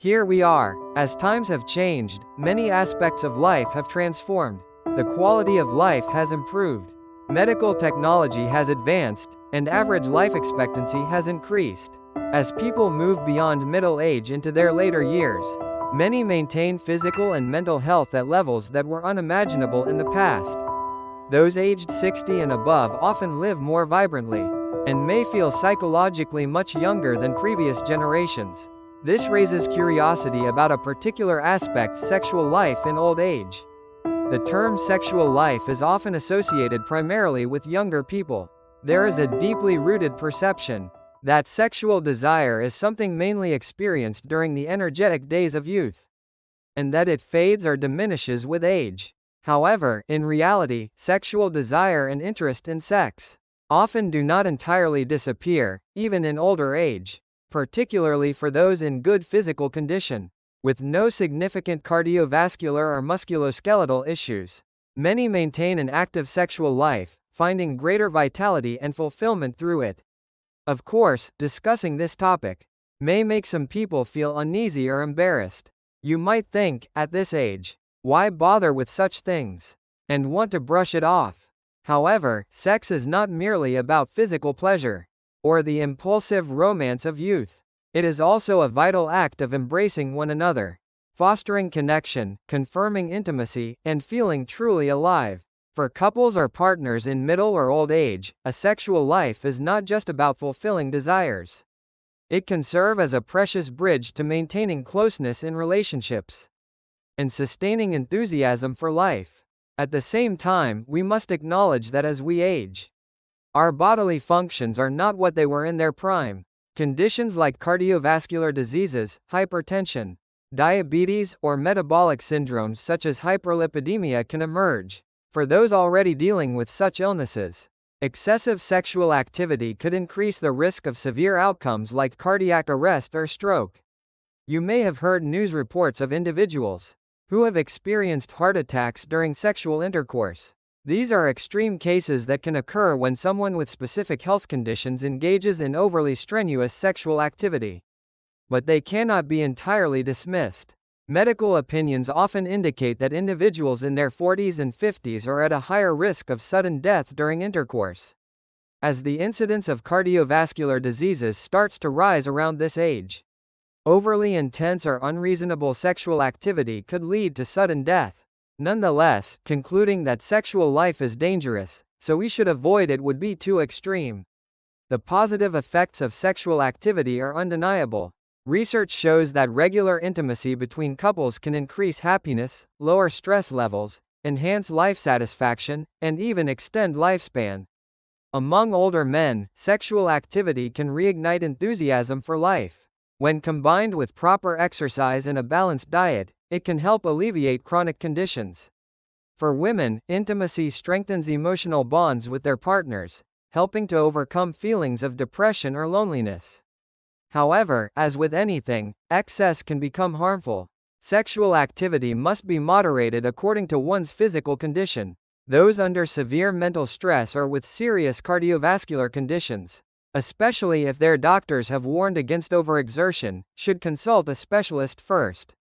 Here we are. As times have changed, many aspects of life have transformed. The quality of life has improved. Medical technology has advanced, and average life expectancy has increased. As people move beyond middle age into their later years, many maintain physical and mental health at levels that were unimaginable in the past. Those aged 60 and above often live more vibrantly, and may feel psychologically much younger than previous generations. This raises curiosity about a particular aspect: sexual life in old age. The term sexual life is often associated primarily with younger people. There is a deeply rooted perception that sexual desire is something mainly experienced during the energetic days of youth, and that it fades or diminishes with age. However, in reality, sexual desire and interest in sex often do not entirely disappear, even in older age, particularly for those in good physical condition, with no significant cardiovascular or musculoskeletal issues. Many maintain an active sexual life, finding greater vitality and fulfillment through it. Of course, discussing this topic may make some people feel uneasy or embarrassed. You might think, at this age, why bother with such things? And want to brush it off. However, sex is not merely about physical pleasure or the impulsive romance of youth. It is also a vital act of embracing one another, fostering connection, confirming intimacy, and feeling truly alive. For couples or partners in middle or old age, a sexual life is not just about fulfilling desires. It can serve as a precious bridge to maintaining closeness in relationships and sustaining enthusiasm for life. At the same time, we must acknowledge that as we age, our bodily functions are not what they were in their prime. Conditions like cardiovascular diseases, hypertension, diabetes, or metabolic syndromes such as hyperlipidemia can emerge. For those already dealing with such illnesses, excessive sexual activity could increase the risk of severe outcomes like cardiac arrest or stroke. You may have heard news reports of individuals who have experienced heart attacks during sexual intercourse. These are extreme cases that can occur when someone with specific health conditions engages in overly strenuous sexual activity. But they cannot be entirely dismissed. Medical opinions often indicate that individuals in their 40s and 50s are at a higher risk of sudden death during intercourse, as the incidence of cardiovascular diseases starts to rise around this age. Overly intense or unreasonable sexual activity could lead to sudden death. Nonetheless, concluding that sexual life is dangerous, so we should avoid it, would be too extreme. The positive effects of sexual activity are undeniable. Research shows that regular intimacy between couples can increase happiness, lower stress levels, enhance life satisfaction, and even extend lifespan. Among older men, sexual activity can reignite enthusiasm for life. When combined with proper exercise and a balanced diet, it can help alleviate chronic conditions. For women, intimacy strengthens emotional bonds with their partners, helping to overcome feelings of depression or loneliness. However, as with anything, excess can become harmful. Sexual activity must be moderated according to one's physical condition. Those under severe mental stress or with serious cardiovascular conditions, especially if their doctors have warned against overexertion, should consult a specialist first.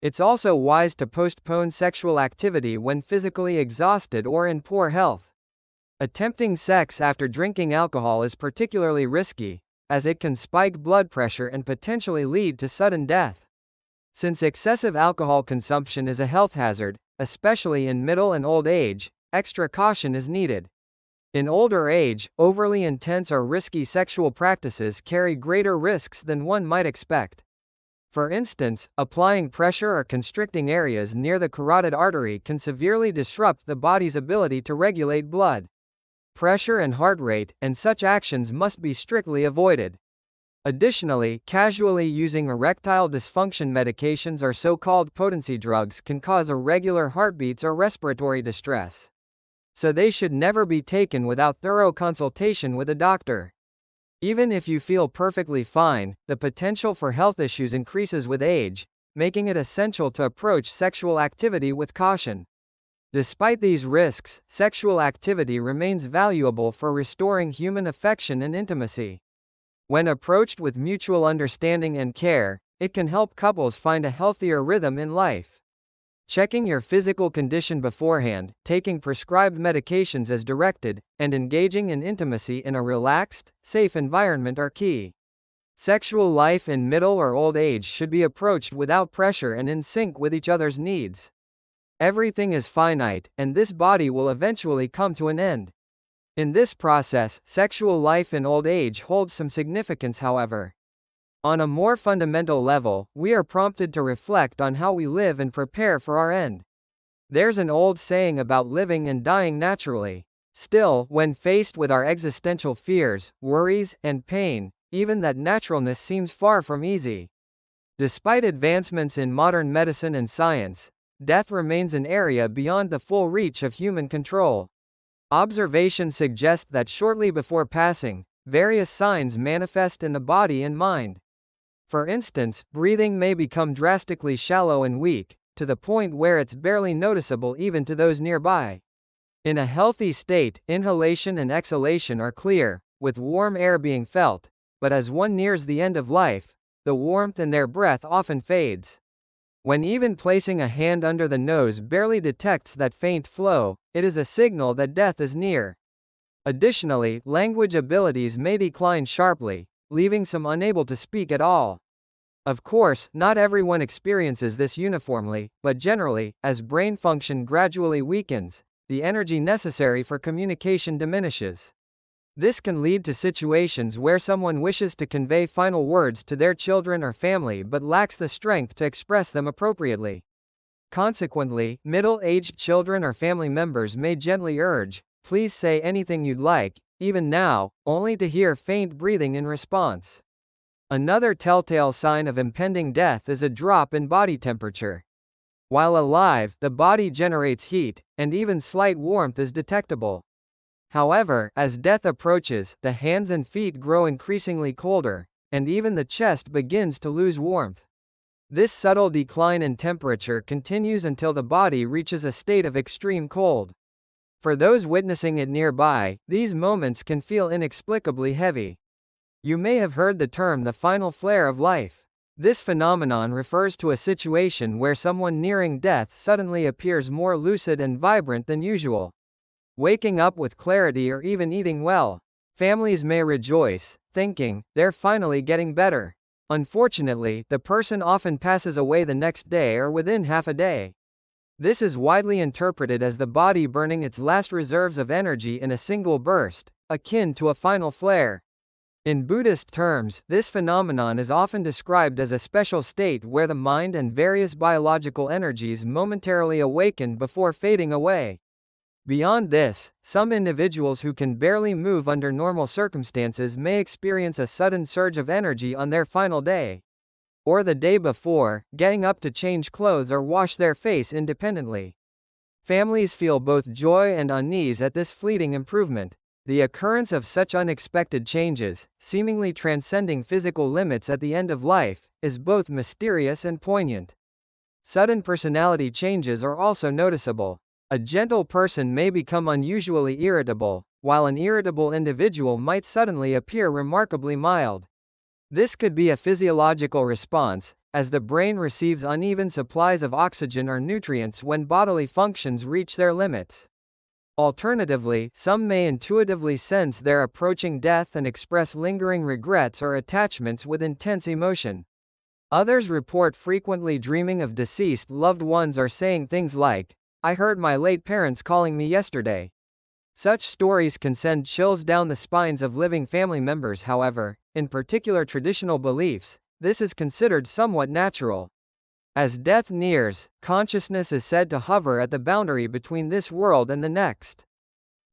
It's also wise to postpone sexual activity when physically exhausted or in poor health. Attempting sex after drinking alcohol is particularly risky, as it can spike blood pressure and potentially lead to sudden death. Since excessive alcohol consumption is a health hazard, especially in middle and old age, extra caution is needed. In older age, overly intense or risky sexual practices carry greater risks than one might expect. For instance, applying pressure or constricting areas near the carotid artery can severely disrupt the body's ability to regulate blood pressure and heart rate, and such actions must be strictly avoided. Additionally, casually using erectile dysfunction medications or so-called potency drugs can cause irregular heartbeats or respiratory distress, so they should never be taken without thorough consultation with a doctor. Even if you feel perfectly fine, the potential for health issues increases with age, making it essential to approach sexual activity with caution. Despite these risks, sexual activity remains valuable for restoring human affection and intimacy. When approached with mutual understanding and care, it can help couples find a healthier rhythm in life. Checking your physical condition beforehand, taking prescribed medications as directed, and engaging in intimacy in a relaxed, safe environment are key. Sexual life in middle or old age should be approached without pressure and in sync with each other's needs. Everything is finite, and this body will eventually come to an end. In this process, sexual life in old age holds some significance, however. On a more fundamental level, we are prompted to reflect on how we live and prepare for our end. There's an old saying about living and dying naturally. Still, when faced with our existential fears, worries, and pain, even that naturalness seems far from easy. Despite advancements in modern medicine and science, death remains an area beyond the full reach of human control. Observations suggest that shortly before passing, various signs manifest in the body and mind. For instance, breathing may become drastically shallow and weak, to the point where it's barely noticeable even to those nearby. In a healthy state, inhalation and exhalation are clear, with warm air being felt, but as one nears the end of life, the warmth in their breath often fades. When even placing a hand under the nose barely detects that faint flow, it is a signal that death is near. Additionally, language abilities may decline sharply, leaving some unable to speak at all. Of course, not everyone experiences this uniformly, but generally, as brain function gradually weakens, the energy necessary for communication diminishes. This can lead to situations where someone wishes to convey final words to their children or family but lacks the strength to express them appropriately. Consequently, middle-aged children or family members may gently urge, "Please say anything you'd like, even now," only to hear faint breathing in response. Another telltale sign of impending death is a drop in body temperature. While alive, the body generates heat, and even slight warmth is detectable. However, as death approaches, the hands and feet grow increasingly colder, and even the chest begins to lose warmth. This subtle decline in temperature continues until the body reaches a state of extreme cold. For those witnessing it nearby, these moments can feel inexplicably heavy. You may have heard the term the final flare of life. This phenomenon refers to a situation where someone nearing death suddenly appears more lucid and vibrant than usual, waking up with clarity or even eating well. Families may rejoice, thinking, "They're finally getting better." Unfortunately, the person often passes away the next day or within half a day. This is widely interpreted as the body burning its last reserves of energy in a single burst, akin to a final flare. In Buddhist terms, this phenomenon is often described as a special state where the mind and various biological energies momentarily awaken before fading away. Beyond this, some individuals who can barely move under normal circumstances may experience a sudden surge of energy on their final day, or the day before, getting up to change clothes or wash their face independently. Families feel both joy and unease at this fleeting improvement. The occurrence of such unexpected changes, seemingly transcending physical limits at the end of life, is both mysterious and poignant. Sudden personality changes are also noticeable. A gentle person may become unusually irritable, while an irritable individual might suddenly appear remarkably mild. This could be a physiological response, as the brain receives uneven supplies of oxygen or nutrients when bodily functions reach their limits. Alternatively, some may intuitively sense their approaching death and express lingering regrets or attachments with intense emotion. Others report frequently dreaming of deceased loved ones or saying things like, "I heard my late parents calling me yesterday." Such stories can send chills down the spines of living family members. However, in particular traditional beliefs, this is considered somewhat natural. As death nears, consciousness is said to hover at the boundary between this world and the next,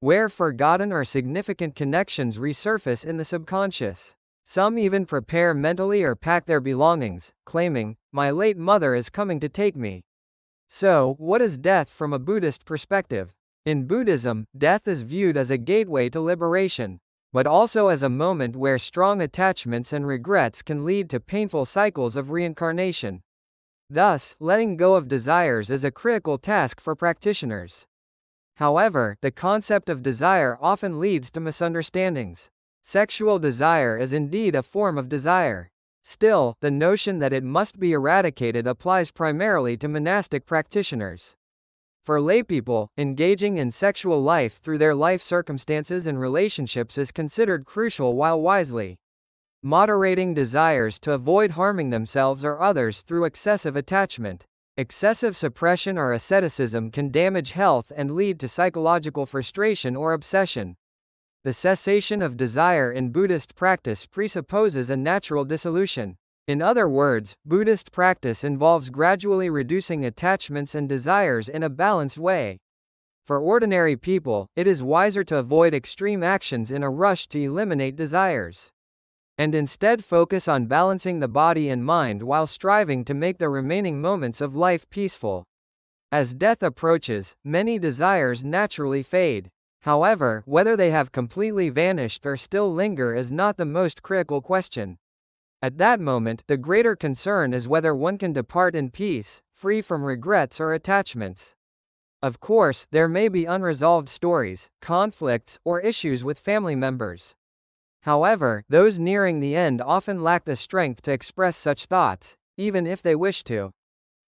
where forgotten or significant connections resurface in the subconscious. Some even prepare mentally or pack their belongings, claiming, "My late mother is coming to take me." So, what is death from a Buddhist perspective? In Buddhism, death is viewed as a gateway to liberation, but also as a moment where strong attachments and regrets can lead to painful cycles of reincarnation. Thus, letting go of desires is a critical task for practitioners. However, the concept of desire often leads to misunderstandings. Sexual desire is indeed a form of desire. Still, the notion that it must be eradicated applies primarily to monastic practitioners. For laypeople, engaging in sexual life through their life circumstances and relationships is considered crucial while wisely moderating desires to avoid harming themselves or others through excessive attachment. Excessive suppression or asceticism can damage health and lead to psychological frustration or obsession. The cessation of desire in Buddhist practice presupposes a natural dissolution. In other words, Buddhist practice involves gradually reducing attachments and desires in a balanced way. For ordinary people, it is wiser to avoid extreme actions in a rush to eliminate desires, and instead focus on balancing the body and mind while striving to make the remaining moments of life peaceful. As death approaches, many desires naturally fade. However, whether they have completely vanished or still linger is not the most critical question. At that moment, the greater concern is whether one can depart in peace, free from regrets or attachments. Of course, there may be unresolved stories, conflicts, or issues with family members. However, those nearing the end often lack the strength to express such thoughts, even if they wish to.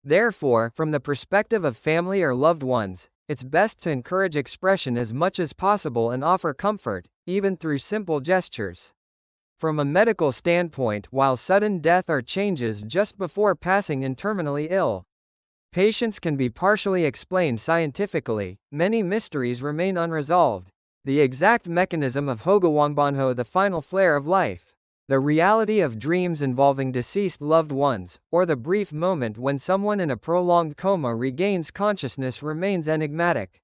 Therefore, from the perspective of family or loved ones, it's best to encourage expression as much as possible and offer comfort, even through simple gestures. From a medical standpoint, while sudden death or changes just before passing in terminally ill patients can be partially explained scientifically, many mysteries remain unresolved. The exact mechanism of Hogawangbanho, the final flare of life, the reality of dreams involving deceased loved ones, or the brief moment when someone in a prolonged coma regains consciousness remains enigmatic.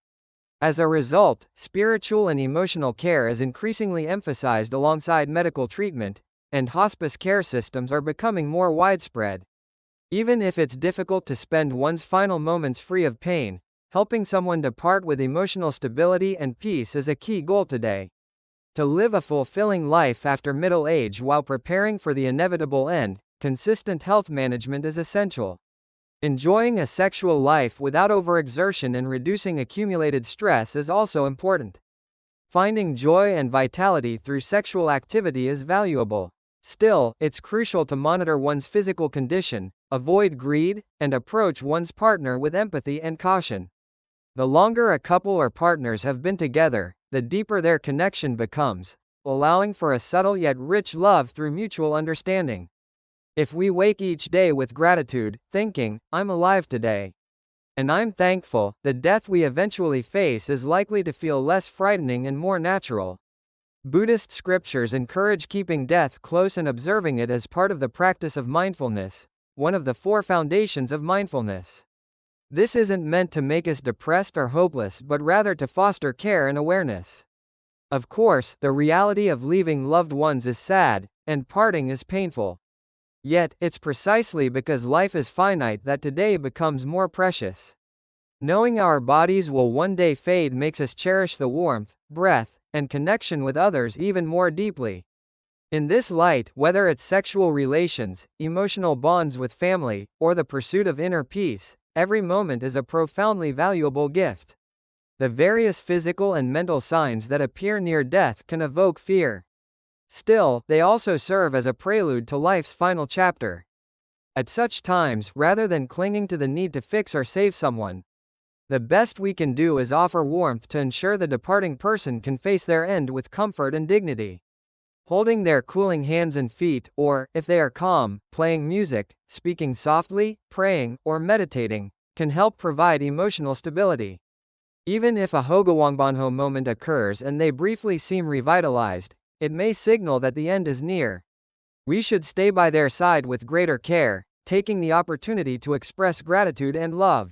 As a result, spiritual and emotional care is increasingly emphasized alongside medical treatment, and hospice care systems are becoming more widespread. Even if it's difficult to spend one's final moments free of pain, helping someone depart with emotional stability and peace is a key goal today. To live a fulfilling life after middle age while preparing for the inevitable end, consistent health management is essential. Enjoying a sexual life without overexertion and reducing accumulated stress is also important. Finding joy and vitality through sexual activity is valuable. Still, it's crucial to monitor one's physical condition, avoid greed, and approach one's partner with empathy and caution. The longer a couple or partners have been together, the deeper their connection becomes, allowing for a subtle yet rich love through mutual understanding. If we wake each day with gratitude, thinking, "I'm alive today, and I'm thankful," the death we eventually face is likely to feel less frightening and more natural. Buddhist scriptures encourage keeping death close and observing it as part of the practice of mindfulness, one of the 4 foundations of mindfulness. This isn't meant to make us depressed or hopeless but rather to foster care and awareness. Of course, the reality of leaving loved ones is sad, and parting is painful. Yet, it's precisely because life is finite that today becomes more precious. Knowing our bodies will one day fade makes us cherish the warmth, breath, and connection with others even more deeply. In this light, whether it's sexual relations, emotional bonds with family, or the pursuit of inner peace, every moment is a profoundly valuable gift. The various physical and mental signs that appear near death can evoke fear. Still, they also serve as a prelude to life's final chapter. At such times, rather than clinging to the need to fix or save someone, the best we can do is offer warmth to ensure the departing person can face their end with comfort and dignity. Holding their cooling hands and feet, or, if they are calm, playing music, speaking softly, praying, or meditating, can help provide emotional stability. Even if a Hogawangbanho moment occurs and they briefly seem revitalized, it may signal that the end is near. We should stay by their side with greater care, taking the opportunity to express gratitude and love.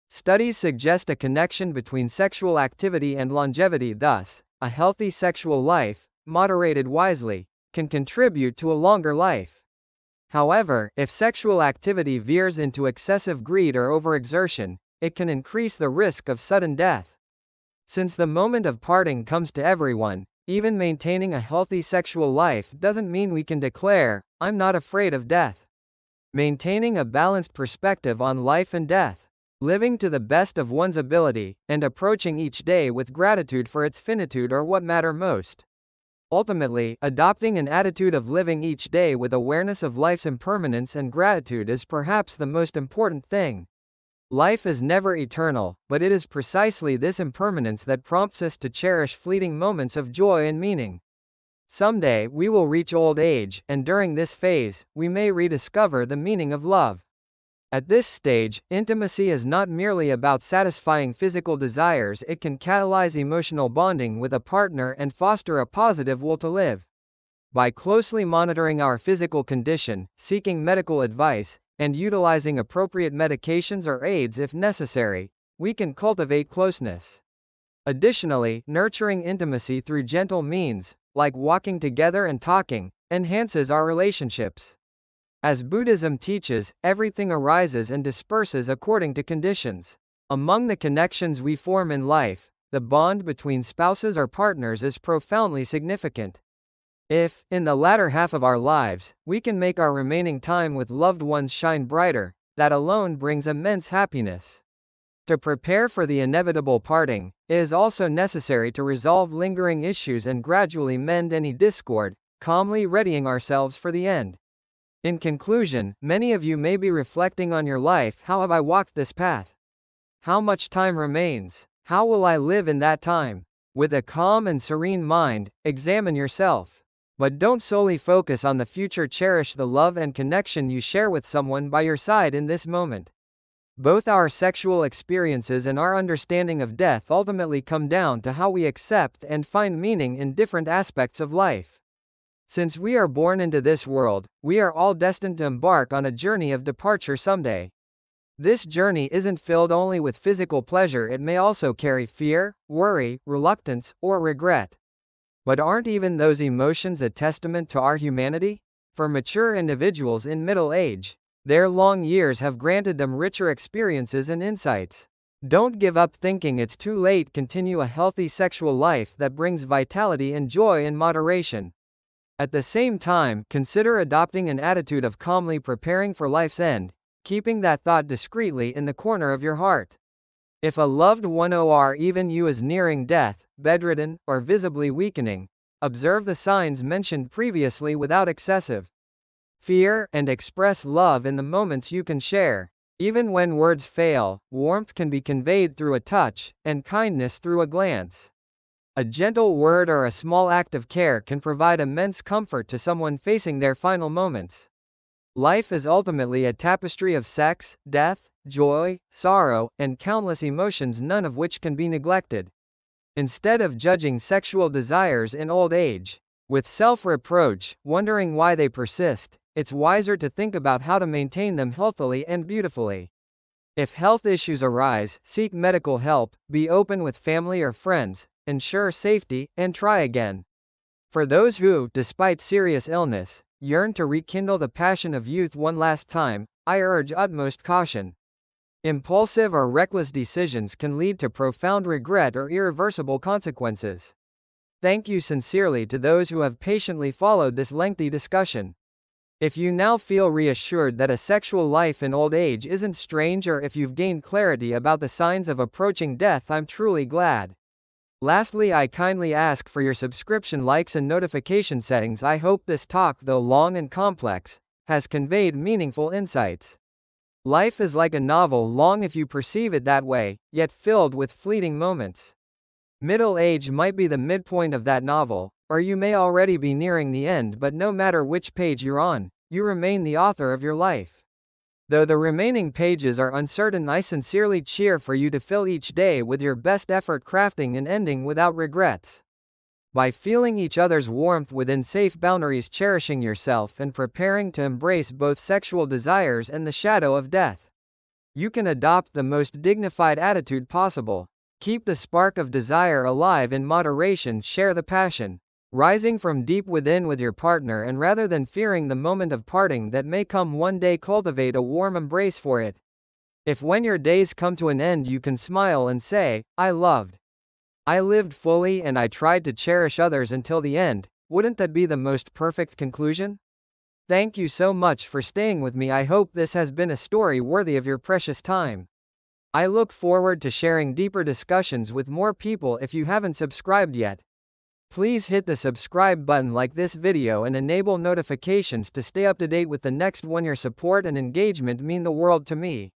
Studies suggest a connection between sexual activity and longevity. Thus, a healthy sexual life, moderated wisely, can contribute to a longer life. However, if sexual activity veers into excessive greed or overexertion, it can increase the risk of sudden death. Since the moment of parting comes to everyone, even maintaining a healthy sexual life doesn't mean we can declare, "I'm not afraid of death." Maintaining a balanced perspective on life and death, living to the best of one's ability, and approaching each day with gratitude for its finitude are what matter most. Ultimately, adopting an attitude of living each day with awareness of life's impermanence and gratitude is perhaps the most important thing. Life is never eternal, but it is precisely this impermanence that prompts us to cherish fleeting moments of joy and meaning. Someday, we will reach old age, and during this phase, we may rediscover the meaning of love. At this stage, intimacy is not merely about satisfying physical desires, it can catalyze emotional bonding with a partner and foster a positive will to live. By closely monitoring our physical condition, seeking medical advice, and utilizing appropriate medications or aids if necessary, we can cultivate closeness. Additionally, nurturing intimacy through gentle means, like walking together and talking, enhances our relationships. As Buddhism teaches, everything arises and disperses according to conditions. Among the connections we form in life, the bond between spouses or partners is profoundly significant. If, in the latter half of our lives, we can make our remaining time with loved ones shine brighter, that alone brings immense happiness. To prepare for the inevitable parting, it is also necessary to resolve lingering issues and gradually mend any discord, calmly readying ourselves for the end. In conclusion, many of you may be reflecting on your life. How have I walked this path? How much time remains? How will I live in that time? With a calm and serene mind, examine yourself. But don't solely focus on the future, cherish the love and connection you share with someone by your side in this moment. Both our sexual experiences and our understanding of death ultimately come down to how we accept and find meaning in different aspects of life. Since we are born into this world, we are all destined to embark on a journey of departure someday. This journey isn't filled only with physical pleasure, it may also carry fear, worry, reluctance, or regret. But aren't even those emotions a testament to our humanity? For mature individuals in middle age, their long years have granted them richer experiences and insights. Don't give up thinking it's too late. Continue a healthy sexual life that brings vitality and joy in moderation. At the same time, consider adopting an attitude of calmly preparing for life's end, keeping that thought discreetly in the corner of your heart. If a loved one or even you is nearing death, bedridden, or visibly weakening, observe the signs mentioned previously without excessive fear, and express love in the moments you can share. Even when words fail, warmth can be conveyed through a touch, and kindness through a glance. A gentle word or a small act of care can provide immense comfort to someone facing their final moments. Life is ultimately a tapestry of sex, death, joy, sorrow, and countless emotions, none of which can be neglected. Instead of judging sexual desires in old age with self-reproach, wondering why they persist, it's wiser to think about how to maintain them healthily and beautifully. If health issues arise, seek medical help, be open with family or friends, ensure safety, and try again. For those who, despite serious illness, yearn to rekindle the passion of youth one last time, I urge utmost caution. Impulsive or reckless decisions can lead to profound regret or irreversible consequences. Thank you sincerely to those who have patiently followed this lengthy discussion. If you now feel reassured that a sexual life in old age isn't strange, or if you've gained clarity about the signs of approaching death, I'm truly glad. Lastly, I kindly ask for your subscription, likes, and notification settings. I hope this talk, though long and complex, has conveyed meaningful insights. Life is like a novel, long if you perceive it that way, yet filled with fleeting moments. Middle age might be the midpoint of that novel, or you may already be nearing the end, but no matter which page you're on, you remain the author of your life. Though the remaining pages are uncertain, I sincerely cheer for you to fill each day with your best effort, crafting an ending without regrets. By feeling each other's warmth within safe boundaries, cherishing yourself, and preparing to embrace both sexual desires and the shadow of death, you can adopt the most dignified attitude possible. Keep the spark of desire alive in moderation, share the passion rising from deep within with your partner, and rather than fearing the moment of parting that may come one day, cultivate a warm embrace for it. If when your days come to an end you can smile and say, I lived fully and I tried to cherish others until the end, wouldn't that be the most perfect conclusion? Thank you so much for staying with me. I hope this has been a story worthy of your precious time. I look forward to sharing deeper discussions with more people. If you haven't subscribed yet, Please hit the subscribe button, like this video, and enable notifications to stay up to date with the next one. Your support and engagement mean the world to me.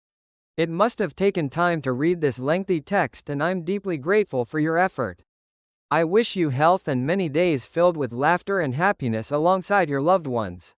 It must have taken time to read this lengthy text, and I'm deeply grateful for your effort. I wish you health and many days filled with laughter and happiness alongside your loved ones.